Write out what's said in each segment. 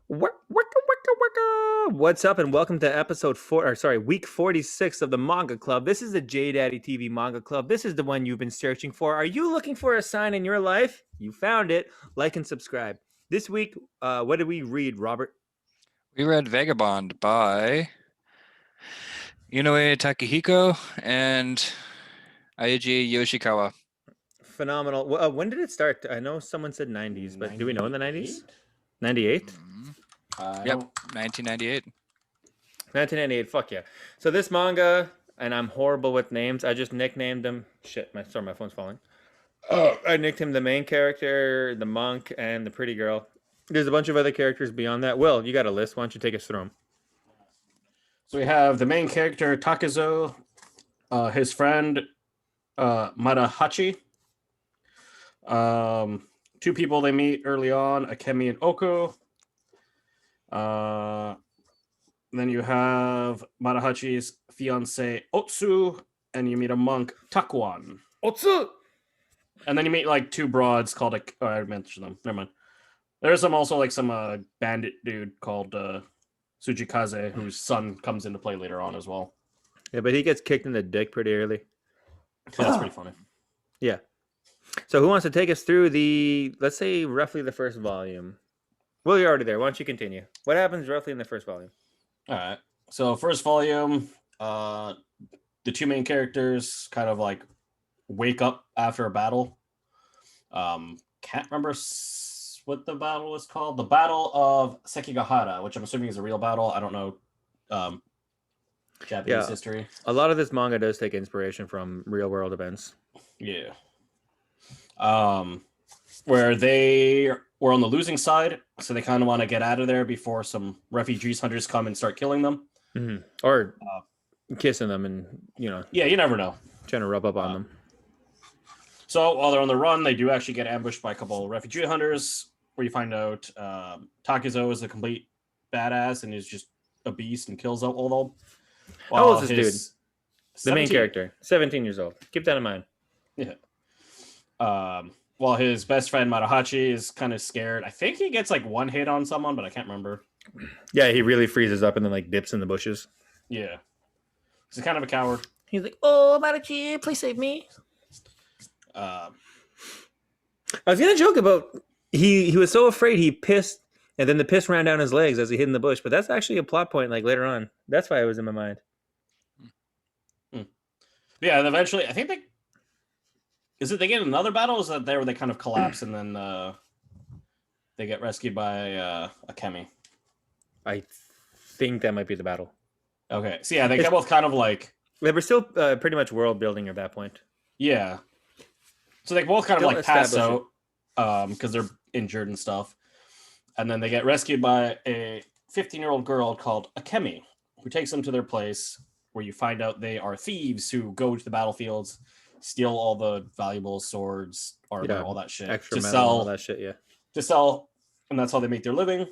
What's up, and welcome to week 46 of the Manga Club. This is the J Daddy TV Manga Club. This is the one you've been searching for. Are you looking for a sign in your life? You found it. Like and subscribe. This week, what did we read, Robert? We read Vagabond by Inoue Takehiko and Eiji Yoshikawa. Phenomenal. When did it start? I know someone said 90s, but do we know in the 90s? 98? Yep, 1998. 1998, fuck yeah. So this manga, and I'm horrible with names, I just nicknamed him. Shit, my phone's falling. I nicknamed the main character, the monk, and the pretty girl. There's a bunch of other characters beyond that. Will, you got a list. Why don't you take us through them? So we have the main character, Takezou, his friend, Matahachi. Two people they meet early on, Akemi and Oko. Then you have Matahachi's fiance, Otsu, and you meet a monk, Takuan. Otsu! And then you meet like two broads called, I mentioned them, never mind. There's some bandit dude called Tsujikaze, whose son comes into play later on as well. Yeah, but he gets kicked in the dick pretty early. Yeah, that's pretty funny. Yeah. So who wants to take us through let's say, roughly the first volume? Well, you're already there. Why don't you continue? What happens roughly in the first volume? All right. So first volume, the two main characters kind of like wake up after a battle. Can't remember what the battle was called. The Battle of Sekigahara, which I'm assuming is a real battle. I don't know Japanese history. A lot of this manga does take inspiration from real world events. Yeah. Where they were on the losing side, so they kind of want to get out of there before some refugees hunters come and start killing them. Mm-hmm. Or kissing them and, Yeah, you never know. Trying to rub up on them. So while they're on the run, they do actually get ambushed by a couple of refugee hunters, where you find out Takezou is a complete badass and is just a beast and kills all of them. How old is this dude? The main character. 17 years old. Keep that in mind. Yeah. While his best friend Matahachi is kind of scared. I think he gets like one hit on someone, but I can't remember. Yeah, he really freezes up and then like dips in the bushes. Yeah. He's kind of a coward. He's like, "Oh, Matahachi, please save me." I was gonna joke about he was so afraid he pissed, and then the piss ran down his legs as he hid in the bush. But that's actually a plot point like later on. That's why it was in my mind. Yeah, and eventually I think they get another battle? Or is that there where they kind of collapse and then they get rescued by Akemi? I think that might be the battle. Okay, so yeah, they get both kind of like they were still pretty much world building at that point. Yeah, so they both kind of like pass out because they're injured and stuff, and then they get rescued by a 15-year-old girl called Akemi, who takes them to their place, where you find out they are thieves who go to the battlefields, steal all the valuable swords, armor, all that shit, extra metal, sell all that shit. Yeah, to sell, and that's how they make their living.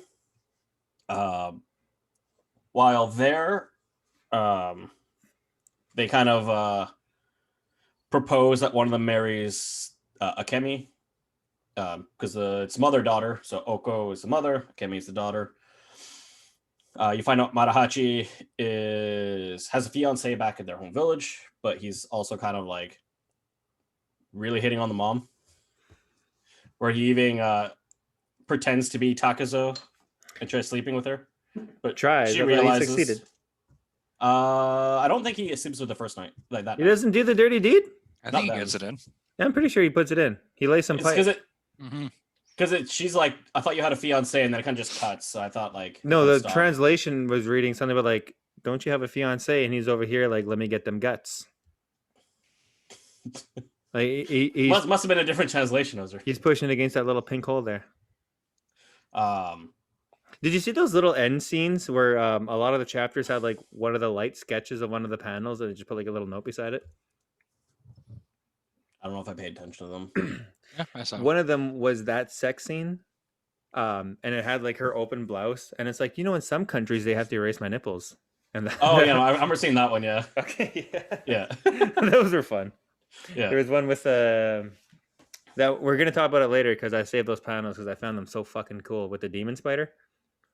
While there, they kind of propose that one of them marries Akemi, because it's mother-daughter. So Oko is the mother, Akemi is the daughter. You find out Matahachi has a fiance back at their home village, but he's also kind of like really hitting on the mom, where he even pretends to be Takezou and tries sleeping with her, but she realizes he succeeded. I don't think he sleeps with the first night like that. He doesn't do the dirty deed. I think he gets it in. I'm pretty sure he puts it in. He lays some pipe. Because she's like, I thought you had a fiance, and then it kind of just cuts. So I thought like, no, the translation was reading something about like, don't you have a fiance? And he's over here like, let me get them guts. Like he must have been a different translation, Ozer. He's pushing against that little pink hole there. Did you see those little end scenes where a lot of the chapters had like one of the light sketches of one of the panels, and they just put like a little note beside it? I don't know if I paid attention to them. Yeah, I saw. One of them was that sex scene, and it had like her open blouse, and it's like, in some countries they have to erase my nipples. And I remember seeing that one. Yeah. Okay. Yeah. Those were fun. Yeah. There was one with that we're gonna talk about it later because I saved those panels because I found them so fucking cool with the demon spider.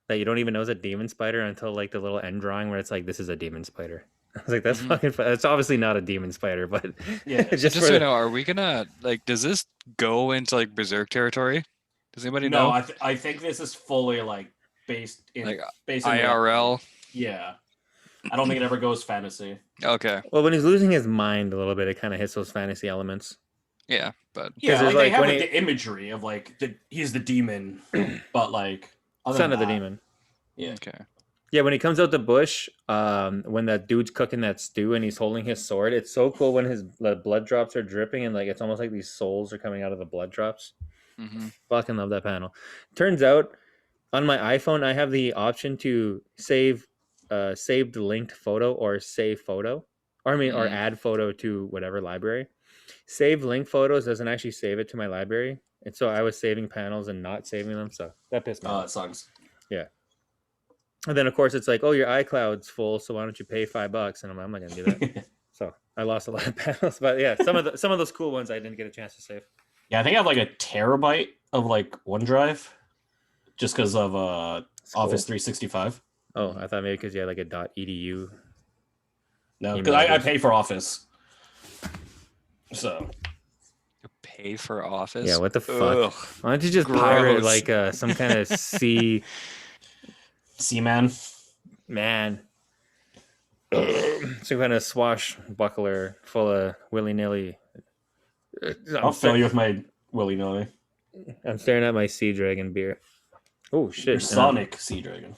that you don't even know is a demon spider until like the little end drawing where it's like this is a demon spider. I was like, that's fucking fun. It's obviously not a demon spider, but Yeah. Just so you know, are we gonna like? Does this go into like Berserk territory? Does anybody know? No, I think this is fully like based in Like based in IRL. Yeah, I don't think it ever goes fantasy. Okay. Well, when he's losing his mind a little bit, it kind of hits those fantasy elements. Yeah, but Yeah, there's, like, they like, have when like, he- the imagery of like he's the demon, but like other Son than of the that, demon. Yeah. okay. Yeah, when he comes out the bush, when that dude's cooking that stew and he's holding his sword, it's so cool when his blood drops are dripping and like it's almost like these souls are coming out of the blood drops. Mm-hmm. Fucking love that panel. Turns out on my iPhone I have the option to save saved linked photo or save photo. Or I mean or add photo to whatever library. Save link photos doesn't actually save it to my library. And so I was saving panels and not saving them, so that pissed me Oh, off. that sucks. Yeah. And then of course it's like, oh, your iCloud's full, so why don't you pay $5? And I'm not gonna do that. So I lost a lot of panels, but yeah, some of those cool ones I didn't get a chance to save. Yeah, I think I have like a terabyte of like OneDrive, just because of That's cool. Office 365. Oh, I thought maybe because you had like a .edu. No, Email because I address. pay for Office. So Pay for Office. Yeah, what the fuck? Ugh. Why don't you just pirate Gross. like some kind of C Seaman. man? Some kind of swashbuckler full of willy nilly. I'll fill you with my willy nilly. I'm staring at my Sea Dragon beer. Oh shit! Your Sonic Sea Dragon.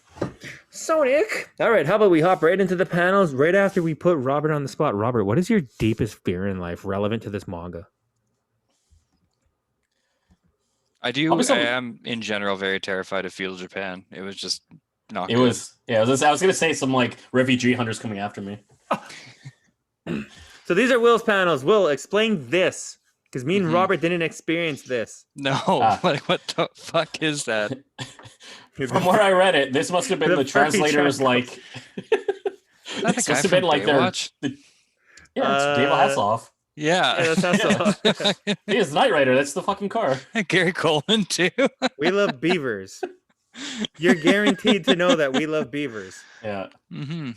Sonic. All right, how about we hop right into the panels right after we put Robert on the spot. Robert, what is your deepest fear in life relevant to this manga? I do. Probably I some- am in general very terrified of feudal Japan. It was just not. It good. was I was gonna say some like refugee hunters coming after me. So these are Will's panels. Will, explain this. Because me and Mhm. Robert didn't experience this. No. Ah. Like what the fuck is that? From where I read it, this must have been The the translator's furry like. Is that the This guy must have from been like their. Baywatch? Yeah, it's David Hasselhoff. Yeah. Yeah, that's how He is Knight Rider. That's the fucking car. Gary Coleman too. We love beavers. You're guaranteed to know that we love beavers. Yeah. Mm-hmm.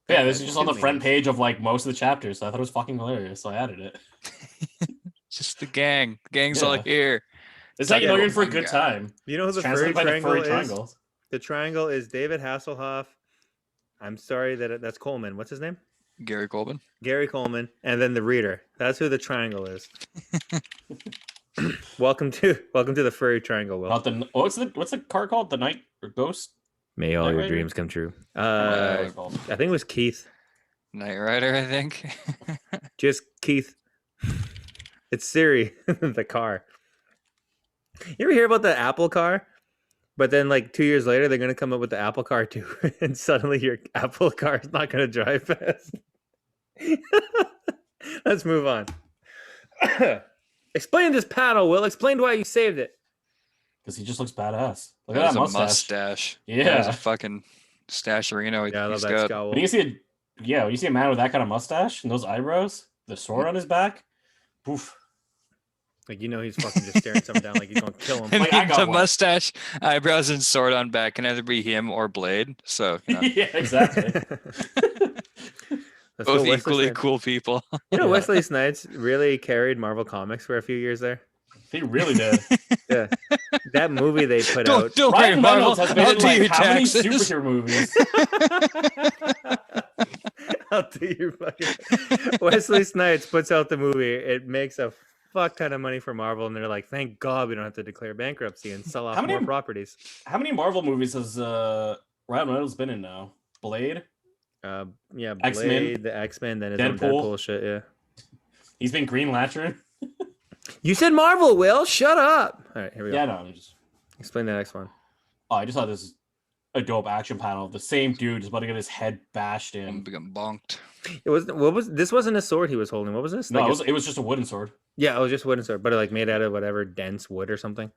Yeah, this is just on the Excuse me. front page of like most of the chapters. So I thought it was fucking hilarious, so I added it. Just the gang. Gang's all Yeah. here. It's like you know you're in for a good Manga. time. You know who It's the furry translated by the triangle furry is? triangle. The triangle is David Hasselhoff. I'm sorry that's Coleman. What's his name? Gary Coleman. Gary Coleman. And then the reader. That's who the triangle is. Welcome to the furry triangle, Will. Not the what's the car called? The Knight or Ghost? May all Knight your Rider? dreams come true. What's it called? I think it was Keith. Knight Rider, I think. Just Keith. It's Siri, the car. You ever hear about the Apple car? But then, like 2 years later, they're gonna come up with the Apple car too, and suddenly your Apple car is not gonna drive fast. Let's move on. Explain this panel, Will. Explain why you saved it. Because he just looks badass. Look That at was that a mustache. mustache. Yeah. That was a fucking stasherino. Yeah, I love he's that got. scowl. When you see when you see a man with that kind of mustache and those eyebrows, the sword on his back, poof. Like he's fucking just staring someone down, like he's gonna kill him. I Like, I mean, got the one. mustache, eyebrows, and sword on back can either be him or Blade. So you know, Yeah, exactly. Let's go both Wesley equally Snipes. cool people. You know, Yeah. Wesley Snipes really carried Marvel Comics for a few years there. He really did. Yeah, that movie they put don't out. don't worry, Ryan Marvel. Reynolds has been I'll in do like your how many taxes. superhero movies? I'll do your fucking. Wesley Snipes puts out the movie. It makes a fuck ton of money for Marvel, and they're like, "Thank God we don't have to declare bankruptcy and sell off How many- more properties." How many Marvel movies has Ryan Reynolds been in now? Blade. Yeah, Blade, X-Men? the X-Men, then his own Deadpool? Deadpool shit. Yeah, He's been Green Lantern. you said Marvel. Will, shut up. All right, here we go. Yeah, no, I'm just. Explain the next one. Oh, I just thought this is a dope action panel. of The same dude is about to get his head bashed I'm in. become bonked. It was what was this? Wasn't a sword he was holding. What was this? No, Like it was just a wooden sword. yeah, it was just wooden sword, but like made out of whatever dense wood or something.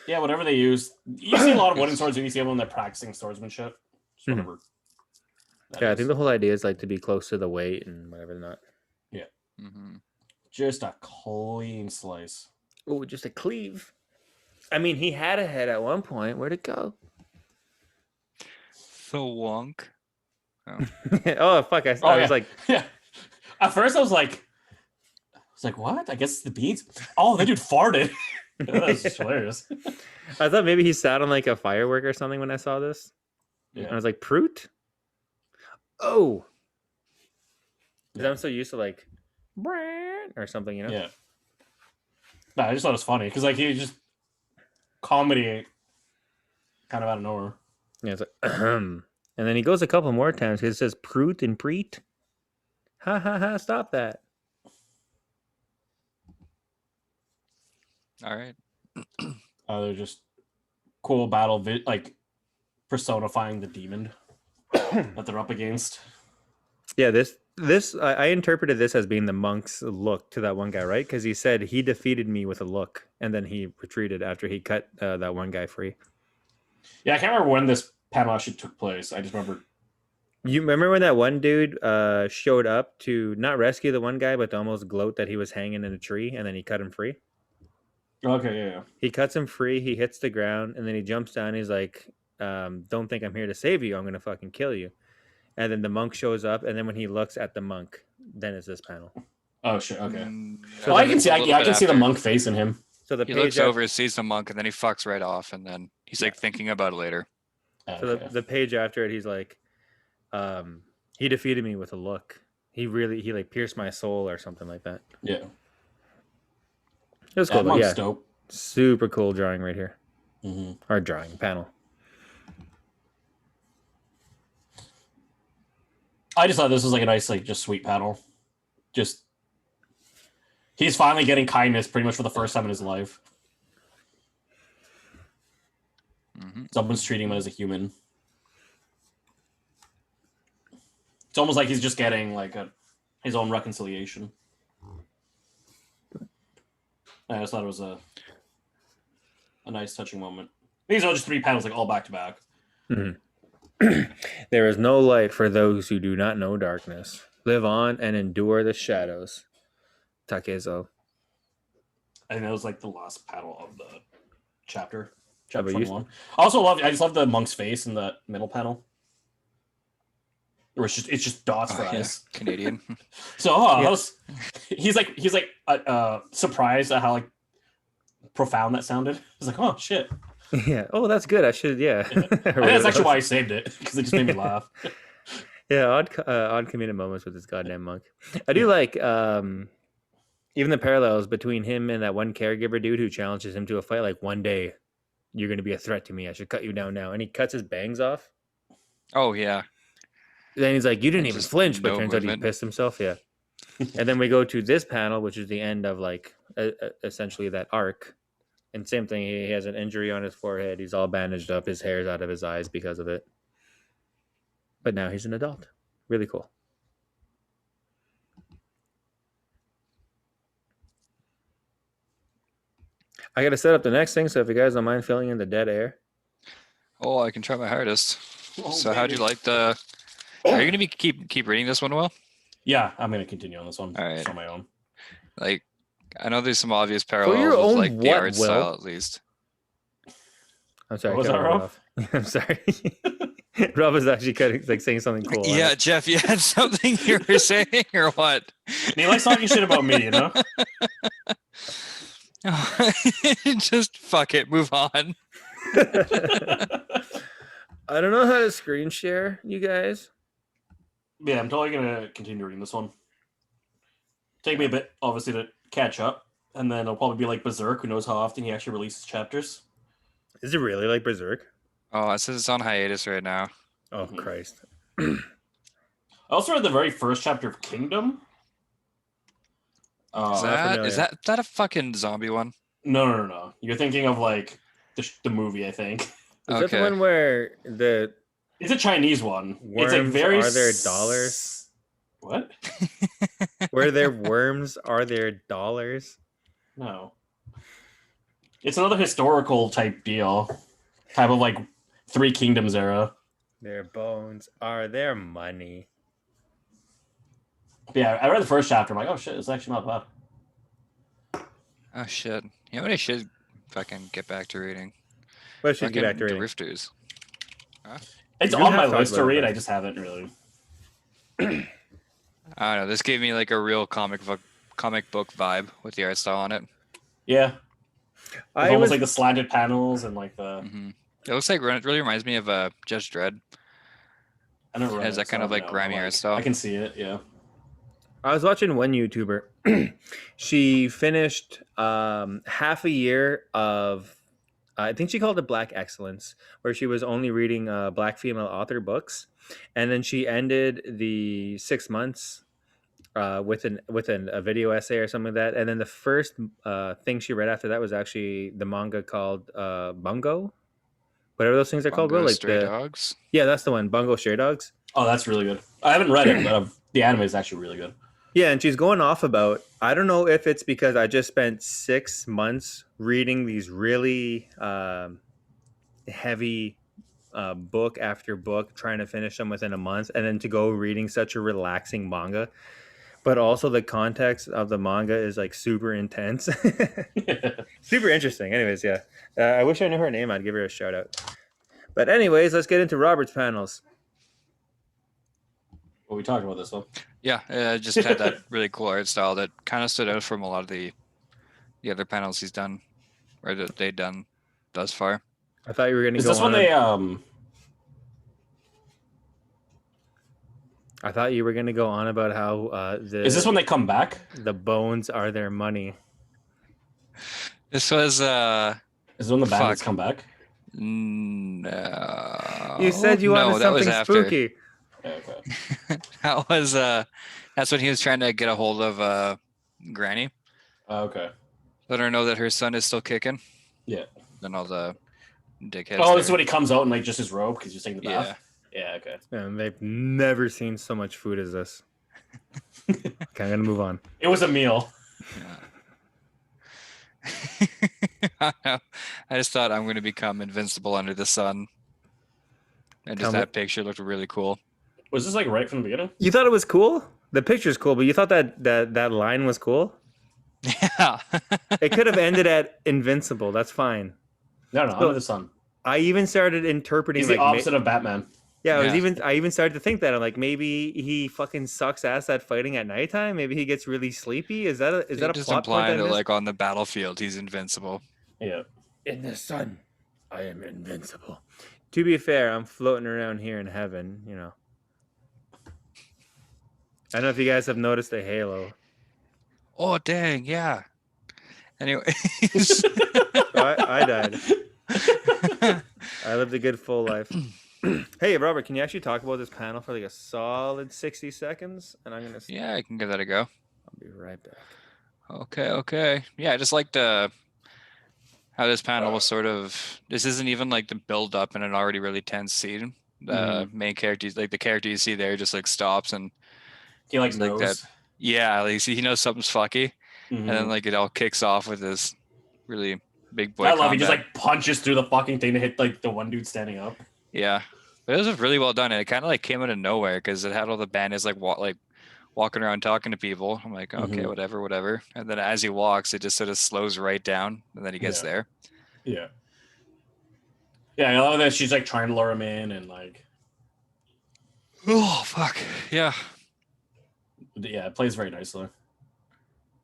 Yeah, whatever they use. You see a lot of wooden swords when you see them when they're practicing swordsmanship. Just Mhm. whatever. that Yeah, I is. think the whole idea is like to be close to the weight and whatever not. Mm-hmm. Just a clean slice. Oh, just a cleave. I mean, he had a head at one point. Where'd it go? The wonk. Oh. Oh fuck! I was like, yeah. At first, I was like, what? I guess it's the beans. Oh, that dude farted. That's just hilarious. I thought maybe he sat on like a firework or something when I saw this. Yeah. And I was like, Proot? Oh. Because Yeah. I'm so used to like, or something, you know? Yeah. No, I just thought it was funny because like he just comedy kind of out of nowhere. Yeah, it's like, ahem. And then he goes a couple more times because it says Proot and Preet. Ha ha ha, stop that. All right. They're just cool battle, like personifying the demon that they're up against. Yeah, this I interpreted this as being the monk's look to that one guy, right? Because he said he defeated me with a look, and then he retreated after he cut that one guy free. Yeah, I can't remember when this panel actually took place. I just remember. You remember when that one dude showed up to not rescue the one guy, but to almost gloat that he was hanging in a tree, and then he cut him free? Okay, yeah. He cuts him free, he hits the ground, and then he jumps down. He's like, don't think I'm here to save you. I'm going to fucking kill you. And then the monk shows up, and then when he looks at the monk, then it's this panel. Oh shit. Okay. So Well, I then can see. a I little can bit see the after. monk face in him. So the He page looks over, sees the monk, and then he fucks right off, and then he's like thinking about it later. So Okay. the page after it, he's like, he defeated me with a look. He like pierced my soul or something like that. Yeah. It was cool. That But monk's yeah, dope. super cool drawing right here. Mm-hmm. Or drawing panel. I just thought this was like a nice, like, just sweet panel. Just he's finally getting kindness pretty much for the first time in his life. Mm-hmm. Someone's treating him as a human. It's almost like he's just getting like his own reconciliation. I just thought it was a nice touching moment. These are just 3 panels, like all back to back. Mm-hmm. There is no light for those who do not know darkness. Live on and endure the shadows. Takezou. I think that was like the last panel of the chapter. How Chapter about you? 21. I just love the monk's face in the middle panel. Or it's just dots for Oh, yeah. eyes. Canadian. So Yeah. he's like surprised at how like profound that sounded. He's like, oh shit. Yeah. Oh, that's good. I should. Yeah. I think that's actually why I saved it because it just made me laugh. Yeah. Odd comedic moments with this goddamn monk. I do like even the parallels between him and that one caregiver dude who challenges him to a fight. Like, one day you're going to be a threat to me. I should cut you down now. And he cuts his bangs off. Oh yeah. Then he's like, you didn't And even just flinch, but no turns out he movement. pissed himself. Yeah. And then we go to this panel, which is the end of like essentially that arc. And same thing, he has an injury on his forehead. He's all bandaged up. His hair's out of his eyes because of it. But now he's an adult. Really cool. I got to set up the next thing, so if you guys don't mind filling in the dead air. Oh, I can try my hardest. Oh, So how'd you baby. like the? Are you gonna be keep reading this one, Will? Yeah, I'm gonna continue on this one. All right. Just on my own. Like, I know there's some obvious your parallels own with like the what, art Will? style at least. I'm sorry. What was cut that, Rob Rob? off. I'm sorry. Rob was actually like saying something cool. Yeah, Jeff, you had something you were saying or what? He likes talking shit about me, you know? Just fuck it, move on. I don't know how to screen share, you guys. Yeah, I'm totally gonna continue reading this one. Take me a bit, obviously, to catch up, and then it'll probably be like Berserk, who knows how often he actually releases chapters. Is it really like Berserk? Oh, it says it's on hiatus right now. Oh, Mhm. Christ. I also read the very first chapter of Kingdom. Is familiar. that a fucking zombie one? No. You're thinking of like the movie, I think. Is that the Okay. one where the It's a Chinese one. It's like worms very. are there dollars? What? Where there worms are there dollars? No. It's another historical type deal, type of like Three Kingdoms era. Their bones are their money. But yeah, I read the first chapter. I'm like, oh shit, it's actually not bad. Oh shit. You know what I should fucking get back to reading? What should get back to Fucking reading? Drifters. It's You on have my talked list to about it, read. but- I just haven't really. I don't know. This gave me like a real comic book vibe with the art style on it. Yeah, it's I almost was like the slanted panels and like the. hmm It looks like it really reminds me of Judge Dredd. I never read Has it, that kind so of like no, grimy art style. I can see it. Yeah. I was watching one YouTuber. She finished half a year of, I think she called it Black Excellence, where she was only reading Black female author books, and then she ended the 6 months with a video essay or something like that. And then the first thing she read after that was actually the manga called Bungo, whatever those things are called, bro. Bungo Like Stray Dogs. yeah, that's the one, Bungo Stray Dogs. Oh, that's really good. I haven't read it, but the anime is actually really good. Yeah, and she's going off about, I don't know if it's because I just spent 6 months reading these really heavy book after book, trying to finish them within a month, and then to go reading such a relaxing manga. But also the context of the manga is like super intense. Super interesting. Anyways, yeah. I wish I knew her name. I'd give her a shout out. But anyways, let's get into Robert's panels. Well, we talked about this one. Yeah, it just had that really cool art style that kind of stood out from a lot of the other panels he's done, or that they've done thus far. I thought you were going to Is go this on. when they I thought you were going to go on about how Is this when they come back? the bones are their money. This was Is this when the bandits Fuck. come back? no. You said you wanted that was something after. spooky. Yeah, okay. That was that's when he was trying to get a hold of Granny. Okay. Let her know that her son is still kicking. Yeah. Then all the dickheads. Oh, this is there. when he comes out in like just his robe because he's taking the Yeah. bath. Yeah. Okay. And they've never seen so much food as this. Okay, I'm going to move on. It was a meal. I know. I just thought I'm going to become invincible under the sun. And just Come- that picture looked really cool. Was this like right from the beginning? You thought it was cool? The picture's cool, but you thought that line was cool? Yeah. It could have ended at invincible. That's fine. No, under the sun. I even started interpreting He's like the opposite of Batman. yeah, Yeah. I even started to think that. I'm like, maybe he fucking sucks ass at fighting at nighttime. Maybe he gets really sleepy. Is that a just plot point? implying I that missed? like on the battlefield he's invincible. Yeah. In the sun, I am invincible. To be fair, I'm floating around here in heaven. You know. I don't know if you guys have noticed the halo. Oh dang, yeah. Anyway. I died. I lived a good full life. Hey, Robert, can you actually talk about this panel for like a solid 60 seconds? And I'm gonna. Yeah, I can give that a go. I'll be right back. Okay. Yeah, I just liked how this panel was sort of. This isn't even like the build up in an already really tense scene. The main character, like the character you see there, just like stops and He like like knows. that. Yeah, like he knows something's fucky, and then like it all kicks off with this really big boy. I love. He just combat. like punches through the fucking thing to hit like the one dude standing up. Yeah, but it was really well done, and it kind of like came out of nowhere because it had all the bandits like walking around talking to people. I'm like, okay, whatever. And then as he walks, it just sort of slows right down, and then he gets there. Yeah. Yeah, I love that she's like trying to lure him in and like. Oh fuck, yeah. Yeah, it plays very nicely.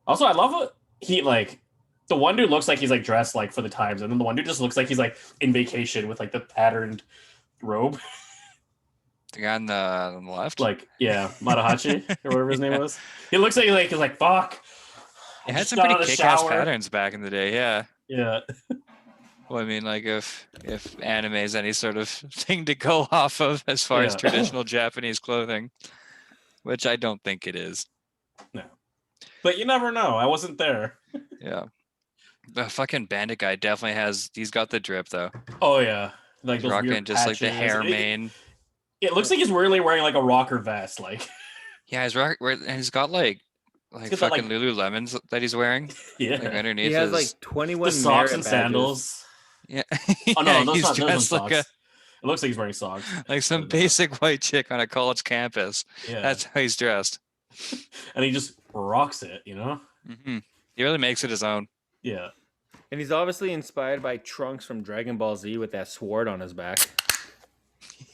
Also, I love what he like. The one dude looks like he's like dressed like for the times, and then the one dude just looks like he's like in vacation with like the patterned robe. The guy on the left, Like, yeah, Matahachi or whatever his name was. He looks like he's like fuck. it had Just some got pretty out of the kick-ass shower. patterns back in the day. Yeah. Yeah. Well, I mean, like if anime is any sort of thing to go off of as far as Yeah. traditional Japanese clothing, which I don't think it is. No. But you never know. I wasn't there. Yeah. The fucking bandit guy definitely he's got the drip though. Oh yeah. Like He's those rocking weird just like the patches. hair mane. It looks like he's really wearing like a rocker vest. Like, Yeah, and he's got like got that, fucking like- Lululemons that he's wearing yeah. like underneath He has his like 21 The socks merit and badges. sandals. yeah. Oh no, Yeah, those he's not those dressed aren't like socks. It looks like he's wearing socks. like some But no. basic white chick on a college campus. Yeah. That's how he's dressed. And he just rocks it, you know? He really makes it his own. Yeah. And he's obviously inspired by Trunks from Dragon Ball Z with that sword on his back.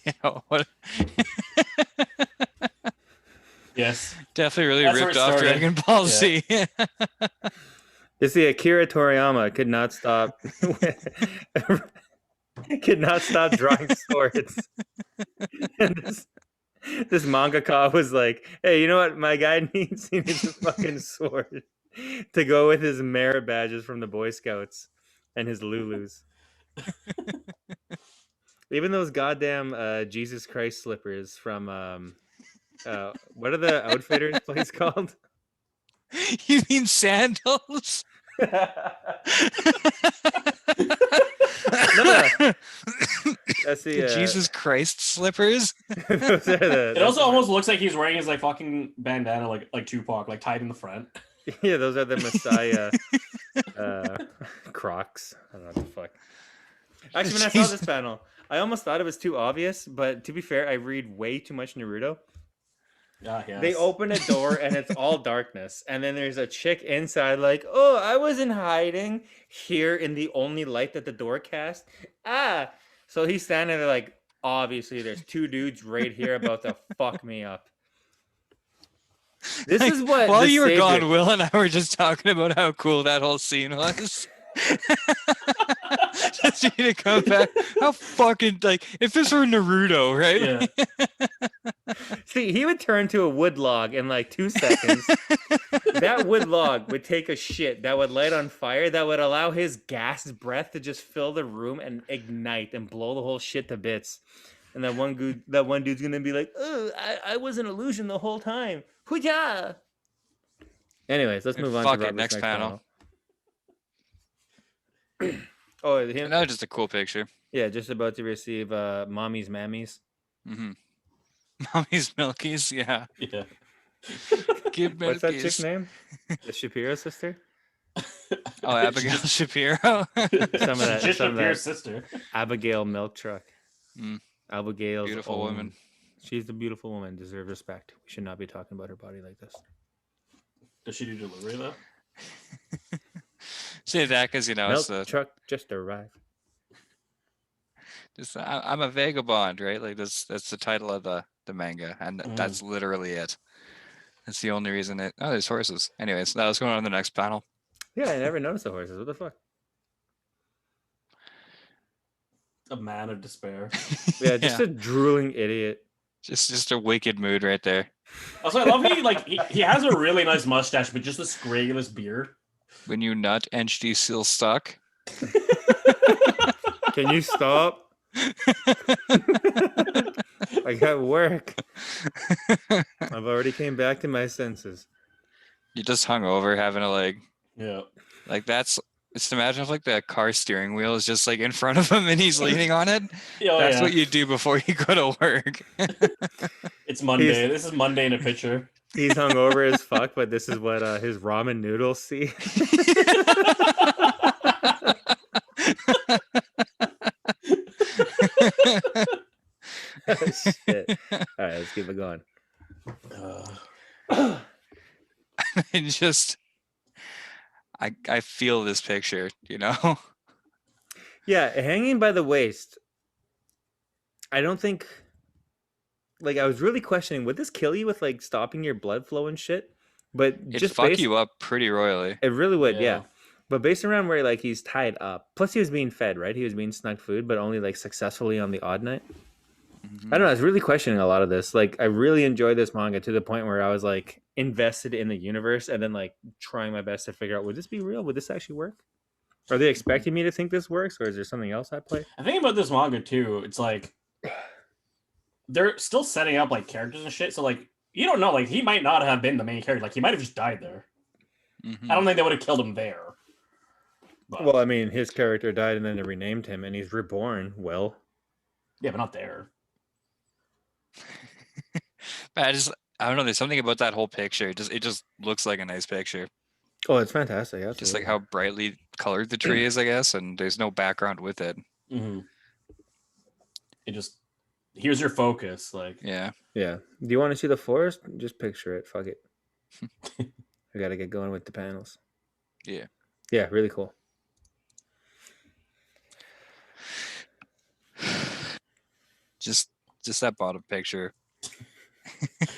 Yeah, what? Yes. Definitely really That's where ripped it off started. Dragon Ball Yeah. Z. You see, Akira Toriyama could not stop could not stop drawing swords. And this mangaka was like, "Hey, you know what? My guy needs he needs a fucking sword to go with his merit badges from the Boy Scouts and his Lulus. Even those goddamn Jesus Christ slippers from what are the Outfitters place called? You mean sandals? No, that's the The Jesus Christ slippers. those are It also almost looks like he's wearing his like fucking bandana, like Tupac, like tied in the front. yeah, those are the Messiah Crocs. I don't know what the fuck. Actually, when I saw this panel, I almost thought it was too obvious, but to be fair, I read way too much Naruto. Yes. They open a door and it's all darkness, and then there's a chick inside, like, "Oh, I wasn't hiding here in the only light that the door cast." So he's standing there, like, obviously, there's two dudes right here about to fuck me up. This is what while the you were savior- gone, Will and I were just talking about how cool that whole scene was. Just for you to come back. How fucking like if this were Naruto, right? Yeah. See, he would turn to a wood log in like 2 seconds. That wood log would take a shit that would light on fire, that would allow his gas breath to just fill the room and ignite and blow the whole shit to bits. And that one dude's gonna be like, "Oh, I was an illusion the whole time." Hoo-yah! Anyways, let's move on Fuck to it, Robert's next next panel. Oh, him? That was just a cool picture. Yeah, just about to receive mommy's mammies. Mm-hmm. Mommy's milkies, yeah. Yeah. Give What's that chick's milkies. name? The Shapiro sister? Oh, Abigail Shapiro. Some of that. Just Some of Pierre's that. sister. Abigail Milk Truck. Mm. Abigail's Beautiful own- woman. She's a beautiful woman. Deserves respect. We should not be talking about her body like this. Does she do delivery though? Say that because you know it's Milk the truck just arrived. just I'm a vagabond, right? Like that's the title of the manga, and that's literally it. That's the only reason it. Oh, there's horses. Anyways, that was going on the next panel. Yeah, I never noticed the horses. What the fuck? A man of despair. Yeah, just a drooling idiot. just a wicked mood right there. Also, I love he has a really nice mustache, but just this grayless beard. When you nut, entity still stuck. Can you stop? I got work. I've already came back to my senses. You just hung over having a Yeah. like that's. Just imagine if like the car steering wheel is just like in front of him and he's leaning on it. Yeah, That's what you do before you go to work. It's Monday. This is Monday in a picture. He's hungover as fuck, but this is what his ramen noodles see. Oh, shit. All right, let's keep it going. And just I feel this picture, you know? Yeah, hanging by the waist. I don't think. Like, I was really questioning, would this kill you with like stopping your blood flow and shit? But It just fuck based, you up pretty royally. it really would, yeah. Yeah. But based around where like he's tied up, plus he was being fed, right? He was being snuck food, but only like successfully on the odd night. I don't know. I was really questioning a lot of this. Like, I really enjoyed this manga to the point where I was like invested in the universe, and then like trying my best to figure out, would this be real? Would this actually work? Are they expecting me to think this works, or is there something else at play? I think about this manga too. It's like they're still setting up like characters and shit. So like you don't know. Like he might not have been the main character. Like he might have just died there. Mhm. I don't think they would have killed him there. But, Well, I mean, his character died, and then they renamed him, and he's reborn. Well, yeah, but not there. But I don't know. There's something about that whole picture. It just looks like a nice picture. oh, it's fantastic. Absolutely. Just like how brightly colored the tree is, I guess, and there's no background with it. Mm-hmm. It just here's your focus. Like Yeah. Yeah. Do you want to see the forest? Just picture it. Fuck it. I gotta get going with the panels. Yeah. Yeah, really cool. Just just that bottom picture.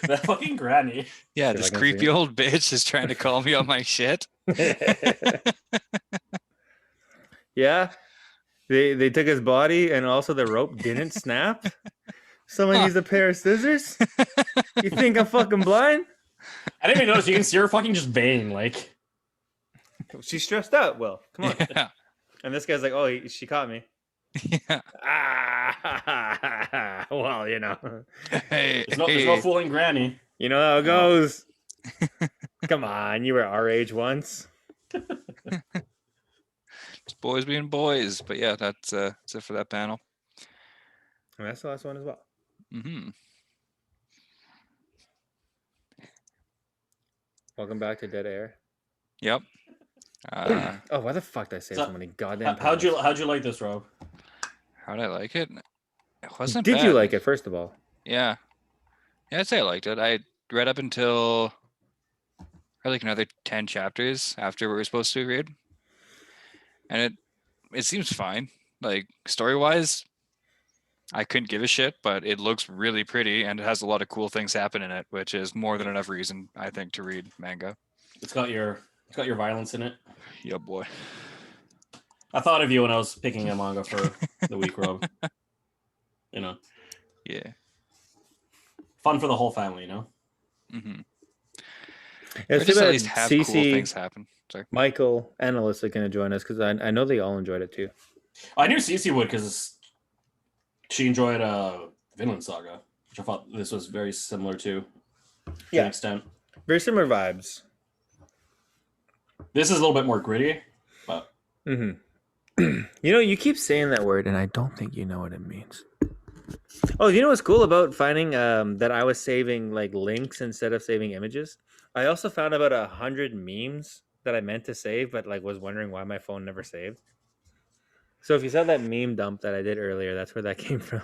That fucking granny. Yeah, See if this I can see creepy it. old bitch is trying to call me on my shit. Yeah, they took his body and also the rope didn't snap. Someone used a pair of scissors. You think I'm fucking blind? I didn't even notice. You can see her fucking just baying. Like, She's stressed out. Well, come on. Yeah. And this guy's like, "Oh, she caught me." Yeah. Ah, well, you know, Hey, there's no fooling granny. you know how it goes. Come on, you were our age once. it's boys being boys. But yeah, that's it for that panel. And that's the last one as well. Mm-hmm. Welcome back to Dead Air. Yep. Oh, why the fuck did I say so many goddamn? How'd you like this, Rob? How'd I like it? It wasn't Did bad. you like it, first of all? Yeah. Yeah, I'd say I liked it. I read up until like another 10 chapters after we were supposed to read. And it seems fine. Like, story-wise, I couldn't give a shit, but it looks really pretty and it has a lot of cool things happen in it, which is more than enough reason, I think, to read manga. It's got your violence in it. Yeah, boy. I thought of you when I was picking a manga for the week, Rob. You know, Yeah. fun for the whole family. You know. Mm-hmm. Yeah, Or just at least have cool things happen. Sorry. Michael and Alyssa going to join us because I know they all enjoyed it too. I knew Cece would because she enjoyed Vinland Saga, which I thought this was very similar to an extent. Very similar vibes. This is a little bit more gritty, but Mm-hmm. You know, you keep saying that word, and I don't think you know what it means. Oh, you know what's cool about finding that I was saving like links instead of saving images? I also found about 100 memes that I meant to save, but like was wondering why my phone never saved. So if you saw that meme dump that I did earlier, that's where that came from.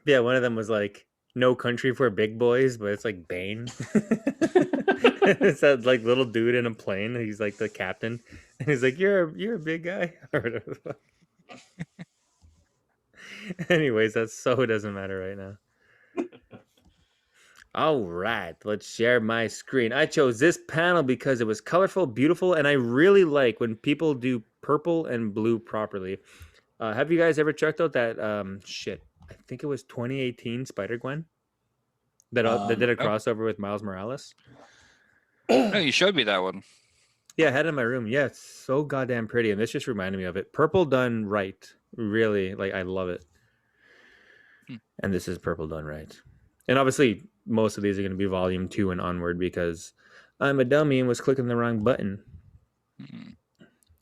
Yeah, one of them was like "No Country for Big Boys," but it's like Bane. It's that like little dude in a plane. He's like the captain, and he's like, "You're a big guy." Or whatever the fuck. Anyways, that so doesn't matter right now. All right, let's share my screen. I chose this panel because it was colorful, beautiful, and I really like when people do purple and blue properly. Have you guys ever checked out that shit? I think it was 2018 Spider-Gwen that did a crossover with Miles Morales. No, you showed me that one. Yeah, I had it in my room. Yeah, it's so goddamn pretty, and this just reminded me of it. Purple done right, really. Like I love it. And this is purple done right. And obviously, most of these are going to be volume 2 and onward because I'm a dummy and was clicking the wrong button.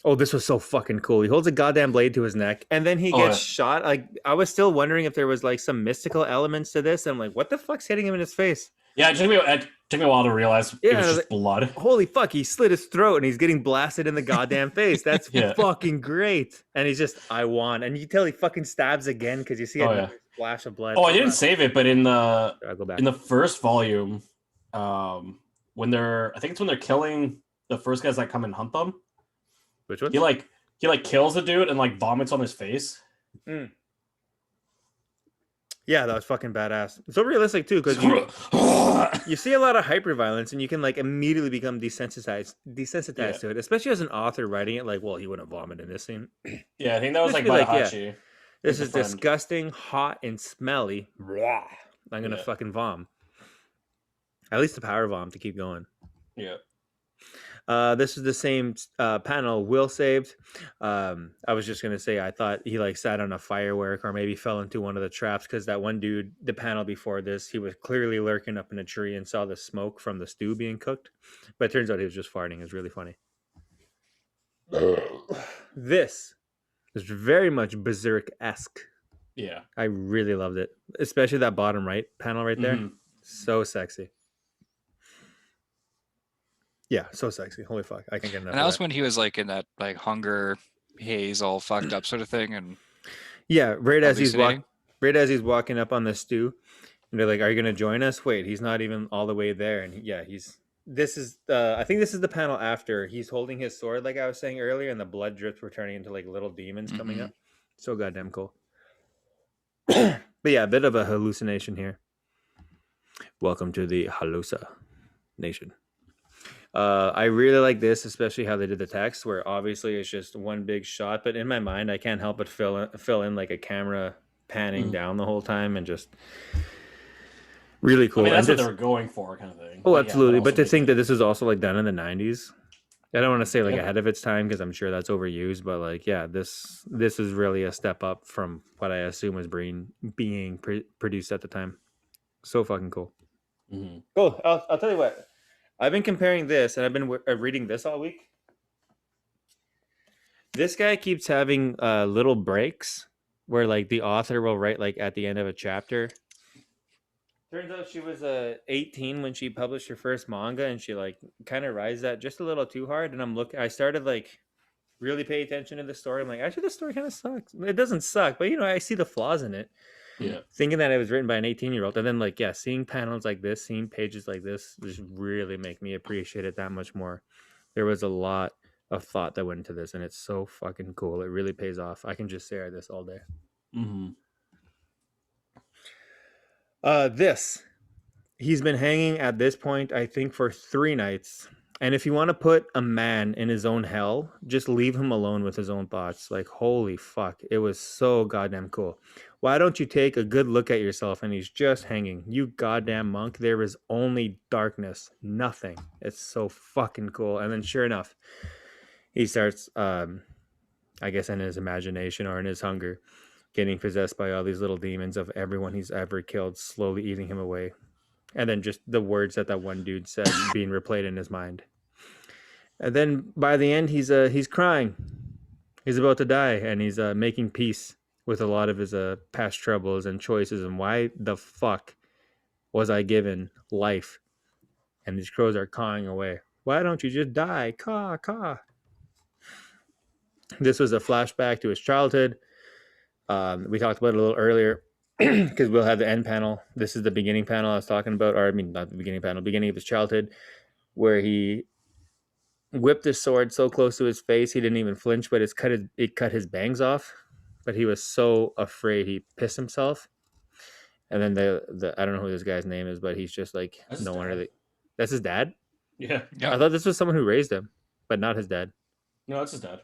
Oh, this was so fucking cool. He holds a goddamn blade to his neck, and then he gets shot. Like I was still wondering if there was like some mystical elements to this. And I'm like, what the fuck's hitting him in his face? yeah, it took me a while to realize it was just blood. Holy fuck, he slit his throat and he's getting blasted in the goddamn face. That's fucking great. And he's just, I won. And you tell he fucking stabs again because you see a splash of blood. Oh, I didn't save it, but in the first volume, when they're killing the first guys that come and hunt them. Which one? He kills the dude and like vomits on his face. Yeah, that was fucking badass. So realistic too, because you see a lot of hyper violence and you can like immediately become desensitized to it, especially as an author writing it. Like, well, he wouldn't vomit in this scene. Yeah, I think that was like Matahachi. This is disgusting, hot, and smelly. I'm gonna fucking vom. At least the power vom to keep going. Yeah. This is the same panel Will saved. I was just gonna say I thought he like sat on a firework or maybe fell into one of the traps because that one dude, the panel before this, he was clearly lurking up in a tree and saw the smoke from the stew being cooked. But it turns out he was just farting. It's really funny. This is very much Berserk-esque. Yeah. I really loved it. Especially that bottom right panel right there. Mm-hmm. So sexy. Yeah, so sexy. Holy fuck. I can't get enough. And that was when he was like in that like hunger haze all fucked up sort of thing. And yeah, right as he's walking up on the stew, and they're like, "Are you gonna join us?" Wait, he's not even all the way there. And this is I think this is the panel after he's holding his sword, like I was saying earlier, and the blood drips were turning into like little demons coming up. So goddamn cool. But yeah, a bit of a hallucination here. Welcome to the Halusa Nation. I really like this, especially how they did the text, where obviously it's just one big shot, but in my mind, I can't help but fill in like a camera panning down the whole time, and just really cool. I mean, that's and what they were going for, kind of thing. Oh, But yeah, absolutely. But also to think that this was also like done in the 90s, I don't want to say like Yep. ahead of its time, because I'm sure that's overused, but like, yeah, this is really a step up from what I assume was being produced at the time. So fucking cool. Mhm. Cool. I'll tell you what. I've been comparing this, and I've been reading this all week. This guy keeps having little breaks where like the author will write like at the end of a chapter. Turns out she was 18 when she published her first manga, and she like kind of rides that just a little too hard. And I started like really pay attention to the story. I'm like, actually, the story kind of sucks. It doesn't suck, but I see the flaws in it. Yeah. Thinking that it was written by an 18-year-old, and then like, yeah, seeing panels like this, seeing pages like this, just really make me appreciate it that much more. There was a lot of thought that went into this, and it's so fucking cool. It really pays off. I can just stare at this all day. Mm-hmm. He's been hanging at this point, I think, for 3 nights. And if you want to put a man in his own hell, just leave him alone with his own thoughts. Like, holy fuck. It was so goddamn cool. Why don't you take a good look at yourself? And he's just hanging. You goddamn monk. There is only darkness. Nothing. It's so fucking cool. And then sure enough, he starts, I guess in his imagination or in his hunger, getting possessed by all these little demons of everyone he's ever killed, slowly eating him away. And then just the words that one dude said being replayed in his mind. And then by the end, he's crying. He's about to die, and he's making peace with a lot of his past troubles and choices. And why the fuck was I given life? And these crows are cawing away. Why don't you just die? Caw, caw. This was a flashback to his childhood. We talked about it a little earlier, because we'll have the end panel. This is the beginning panel I was talking about, or I mean, not the beginning panel, beginning of his childhood, where he whipped his sword so close to his face he didn't even flinch, but it cut his bangs off. But he was so afraid he pissed himself. And then the I don't know who this guy's name is, but he's just like, That's no his one dad. really. That's his dad? Yeah. Yeah. I thought this was someone who raised him, but not his dad. No, that's his dad.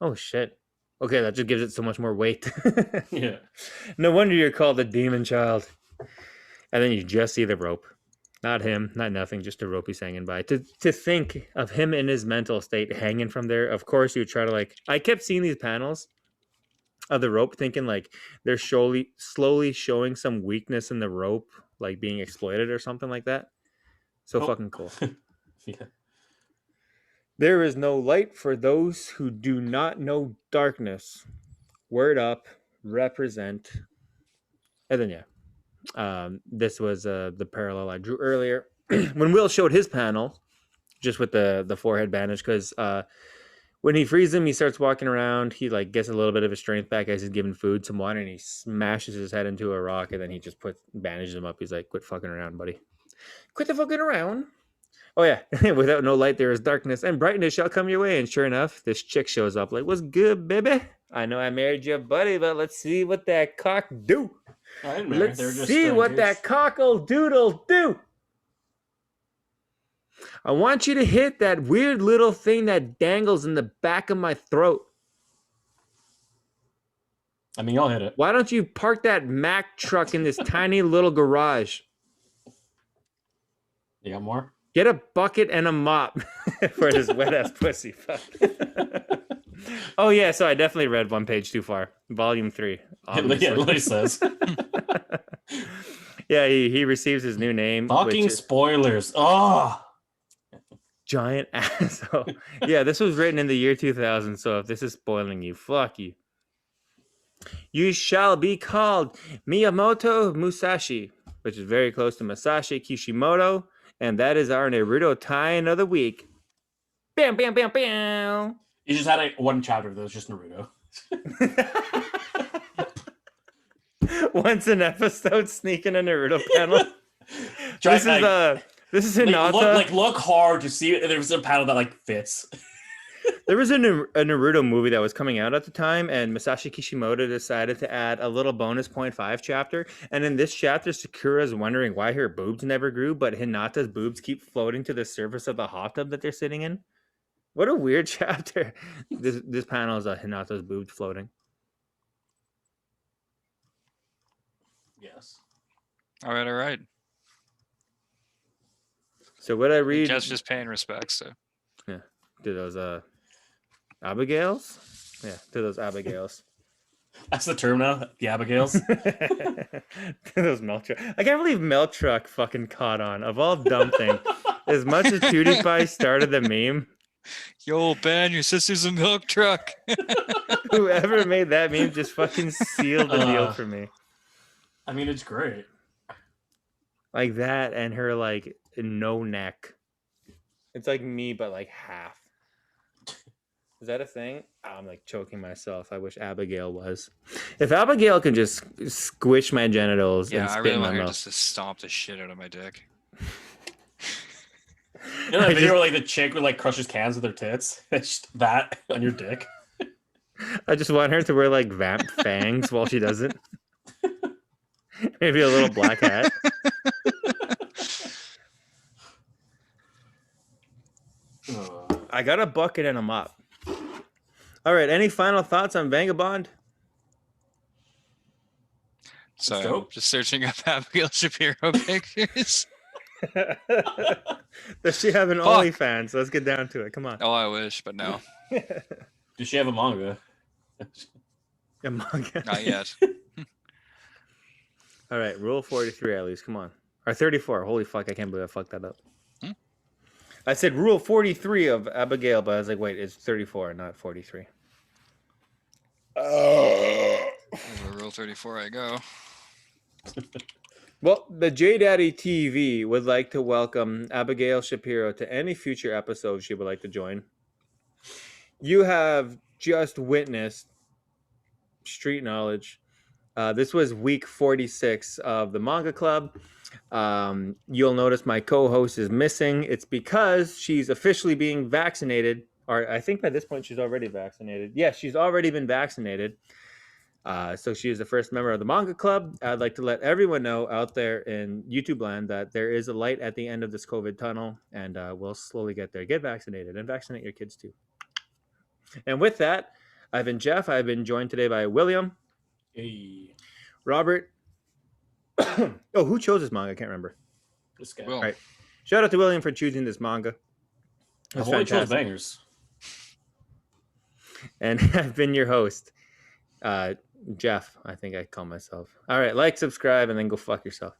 Oh shit. Okay, that just gives it so much more weight. Yeah. No wonder you're called the demon child. And then you just see the rope. Not him, not nothing, just a rope he's hanging by. To think of him in his mental state hanging from there, of course you try to like... I kept seeing these panels of the rope thinking like they're slowly showing some weakness in the rope, like being exploited or something like that. So fucking cool. Yeah. There is no light for those who do not know darkness. Word up, represent. And then this was the parallel I drew earlier when Will showed his panel, just with the forehead bandage, because when he frees him, he starts walking around. He like gets a little bit of his strength back as he's given food, some water, and he smashes his head into a rock, and then he just bandages him up. He's like, "Quit fucking around, buddy. Quit the fucking around." Oh yeah, without no light there is darkness, and brightness shall come your way. And sure enough, this chick shows up. Like, "What's good, baby? I know I married your buddy, but let's see what that cock do. I didn't marry. Let's They were just see what strangers. that cockle doodle do. I want you to hit that weird little thing that dangles in the back of my throat. I mean, y'all hit it. Why don't you park that Mack truck in this tiny little garage? You got more? Get a bucket and a mop for this wet ass pussy. Fuck. Oh yeah, so I definitely read one page too far. Volume 3. Yeah, Lily says. Yeah, he receives his new name. Fucking which is spoilers. Oh. giant asshole. Yeah, this was written in the year 2000, so if this is spoiling you, fuck you. You shall be called Miyamoto Musashi, which is very close to Masashi Kishimoto, and that is our Naruto tie-in of the week. Bam, bam, bam, bam. You just had one chapter that was just Naruto. Once an episode, sneaking a Naruto panel. This is Like, Hinata. look hard to see if there's a panel that like fits. There was a Naruto movie that was coming out at the time, and Musashi Kishimoto decided to add a little bonus 0.5 chapter. And in this chapter, Sakura's wondering why her boobs never grew, but Hinata's boobs keep floating to the surface of the hot tub that they're sitting in. What a weird chapter. This panel is Hinata's boobs floating. Yes. All right. So what I read... Jeff's just paying respects, so. Yeah. To those Abigails? Yeah, to those Abigails. That's the term now, the Abigails. To those milk truck. I can't believe milk truck fucking caught on. Of all dumb things. As much as PewDiePie started the meme, Yo, Ben, your sister's a milk truck. whoever made that meme just fucking sealed the deal for me. I mean, it's great. Like that and her like no neck. It's like me, but like half. Is that a thing? Oh, I'm like choking myself. I wish Abigail was. If Abigail can just squish my genitals and Yeah, I spit really in my want her mouth. just to stomp the shit out of my dick. You know that video where like the chick would like crushes cans with her tits? It's just that on your dick. I just want her to wear like vamp fangs while she does it. Maybe a little black hat. I got a bucket and a mop. All right. Any final thoughts on Vagabond? So Let's go. I'm just searching up Abigail Shapiro pictures. Does she have an Fuck. OnlyFans? Let's get down to it. Come on. Oh, I wish, but no, Does she have a manga? A manga. not yet. All right. Rule 43 at least. Come on. Or 34. Holy fuck. I can't believe I fucked that up. I said rule 43 of Abigail, but I was like, wait, it's 34, not 43. Over Rule 34 I go. Well, the J Daddy TV would like to welcome Abigail Shapiro to any future episodes she would like to join. You have just witnessed street knowledge. This was week 46 of the Manga Club. You'll notice my co-host is missing. It's because she's officially being vaccinated, or I think by this point she's already vaccinated. Yeah, she's already been vaccinated. So she is the first member of the Manga Club. I'd like to let everyone know out there in YouTube land that there is a light at the end of this COVID tunnel, and we'll slowly get there. Get vaccinated and vaccinate your kids too. And with that, I've been Jeff. I've been joined today by William, Hey, Robert. Oh, who chose this manga? I can't remember. this guy. Will. Right. Shout out to William for choosing this manga. I've It's only chose fantastic. bangers. And I've been your host, Jeff. I think I call myself. All right, like, subscribe, and then go fuck yourself.